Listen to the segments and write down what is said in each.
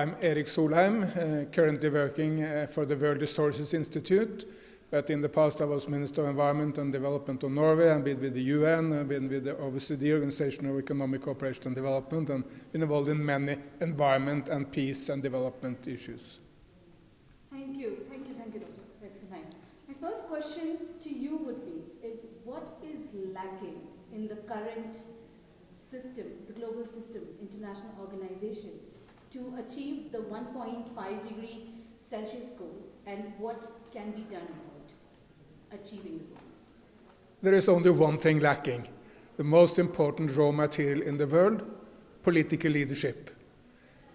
I'm Erik Solheim, currently working for the World Resources Institute, but in the past I was Minister of Environment and Development of Norway. I've been with the UN, I've been with the OECD, Organization of Economic Cooperation and Development, and been involved in many environment and peace and development issues. Thank you, Dr. Erik Solheim. My first question to you would be, what is lacking in the current system, the global system, international organization, to achieve the 1.5 degree Celsius goal, and what can be done about achieving the goal? There is only one thing lacking: the most important raw material in the world, political leadership.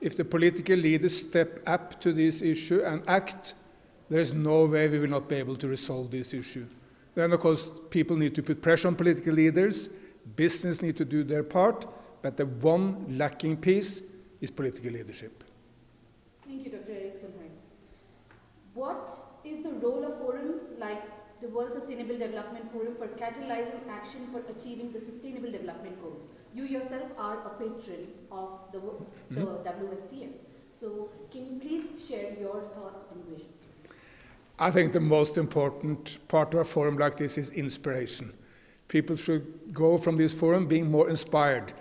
If the political leaders step up to this issue and act, there is no way we will not be able to resolve this issue. Then, of course, people need to put pressure on political leaders, business need to do their part, but the one lacking piece is political leadership. Thank you, Dr. Erik Solheim. What is the role of forums like the World Sustainable Development Forum for catalyzing action for achieving the Sustainable Development Goals? You yourself are a patron of the WSDF. So can you please share your thoughts and vision? I think the most important part of a forum like this is inspiration. People should go from this forum being more inspired,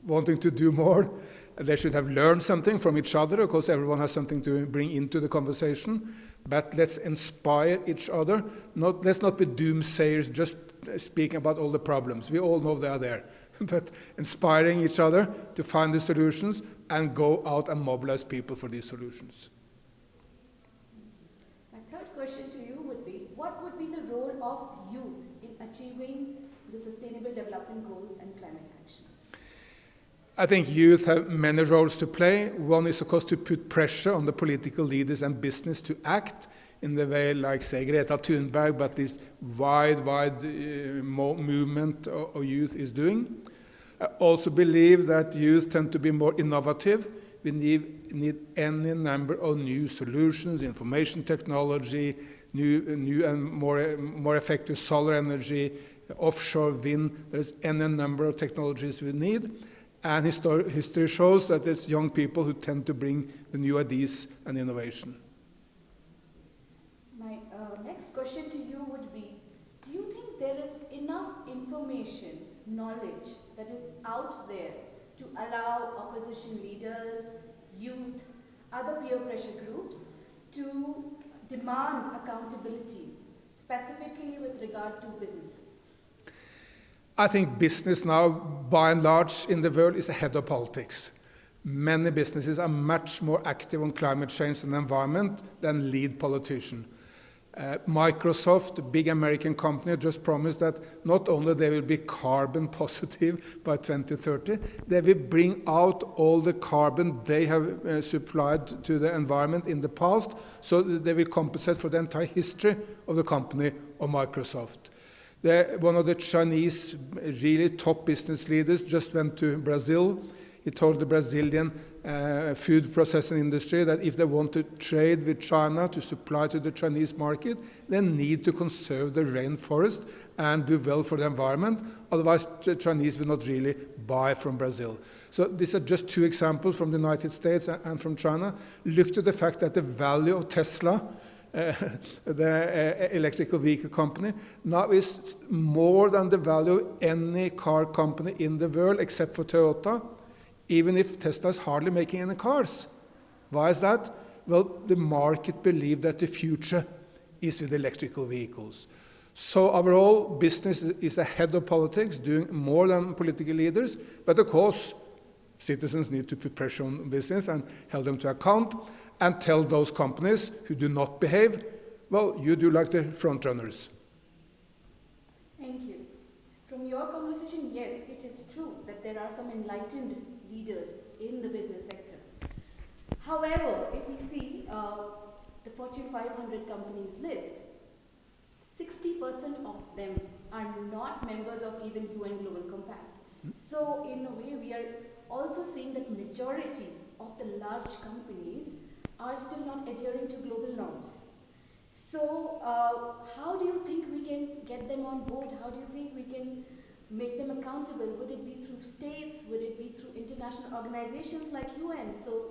wanting to do more. They should have learned something from each other. Of course, everyone has something to bring into the conversation. But let's inspire each other. Let's not be doomsayers, just speaking about all the problems. We all know they are there. But inspiring each other to find the solutions and go out and mobilize people for these solutions. My third question to you would be, what would be the role of youth in achieving the Sustainable Development Goals and climate action? I think youth have many roles to play. One is, of course, to put pressure on the political leaders and business to act in the way, like, say, Greta Thunberg, but this wide movement of youth is doing. I also believe that youth tend to be more innovative. We need any number of new solutions, information technology, new and more effective solar energy, offshore wind. There's any number of technologies we need. And history shows that it's young people who tend to bring the new ideas and innovation. My next question to you would be, do you think there is enough information, knowledge that is out there to allow opposition leaders, youth, other peer pressure groups to demand accountability, specifically with regard to businesses? I think business now, by and large, in the world is ahead of politics. Many businesses are much more active on climate change and environment than lead politicians. Microsoft, a big American company, just promised that not only they will be carbon positive by 2030, they will bring out all the carbon they have supplied to the environment in the past, so that they will compensate for the entire history of the company of Microsoft. One of the Chinese really top business leaders just went to Brazil. He told the Brazilian food processing industry that if they want to trade with China to supply to the Chinese market, they need to conserve the rainforest and do well for the environment. Otherwise, the Chinese will not really buy from Brazil. So these are just two examples from the United States and from China. Look to the fact that the value of Tesla, the electrical vehicle company, now is more than the value of any car company in the world except for Toyota, even if Tesla is hardly making any cars. Why is that? Well, the market believes that the future is with electrical vehicles. So overall, business is ahead of politics, doing more than political leaders, but of course, citizens need to put pressure on business and hold them to account, and tell those companies who do not behave, well, you do like the front runners. Thank you. From your conversation, yes, it is true that there are some enlightened leaders in the business sector. However, if we see the Fortune 500 companies list, 60% of them are not members of even UN Global Compact. So in a way, we are also seeing that majority of the large companies are still not adhering to global norms. So how do you think we can get them on board? How do you think we can make them accountable? Would it be through states? Would it be through international organizations like UN? So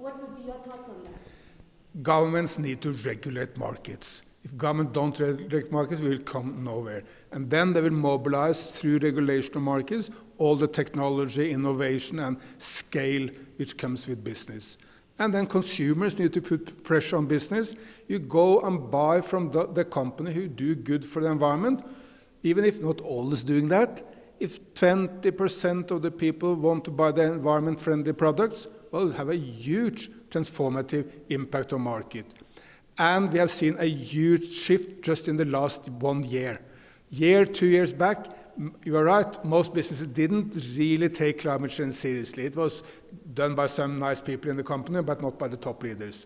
What would be your thoughts on that? Governments need to regulate markets. If government don't regulate markets, we will come nowhere. And then they will mobilize through regulation of markets all the technology, innovation, and scale which comes with business. And then consumers need to put pressure on business. You go and buy from the company who do good for the environment, even if not all is doing that. If 20% of the people want to buy the environment-friendly products, well, it'll have a huge transformative impact on market. And we have seen a huge shift just in the last 1 year. 2 years back, you are right, most businesses didn't really take climate change seriously. It was done by some nice people in the company, but not by the top leaders.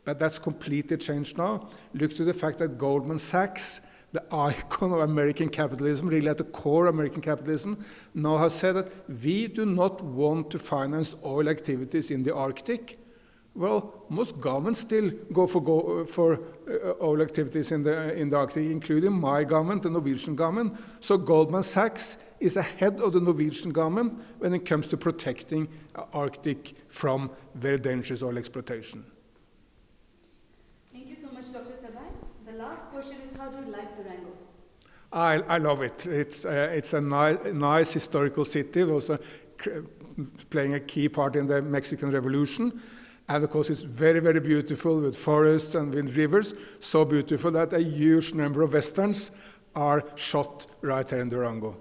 But that's completely changed now. Look to the fact that Goldman Sachs, the icon of American capitalism, really at the core of American capitalism, now has said that we do not want to finance oil activities in the Arctic. Well, most governments still go for oil activities in the Arctic, including my government, the Norwegian government. So Goldman Sachs is ahead of the Norwegian government when it comes to protecting Arctic from very dangerous oil exploitation. Thank you so much, Dr. Solheim. The last question is, how do you like Durango? I love it. It's a nice historical city, also playing a key part in the Mexican Revolution. And of course, it's very, very beautiful with forests and with rivers, so beautiful that a huge number of Westerns are shot right here in Durango.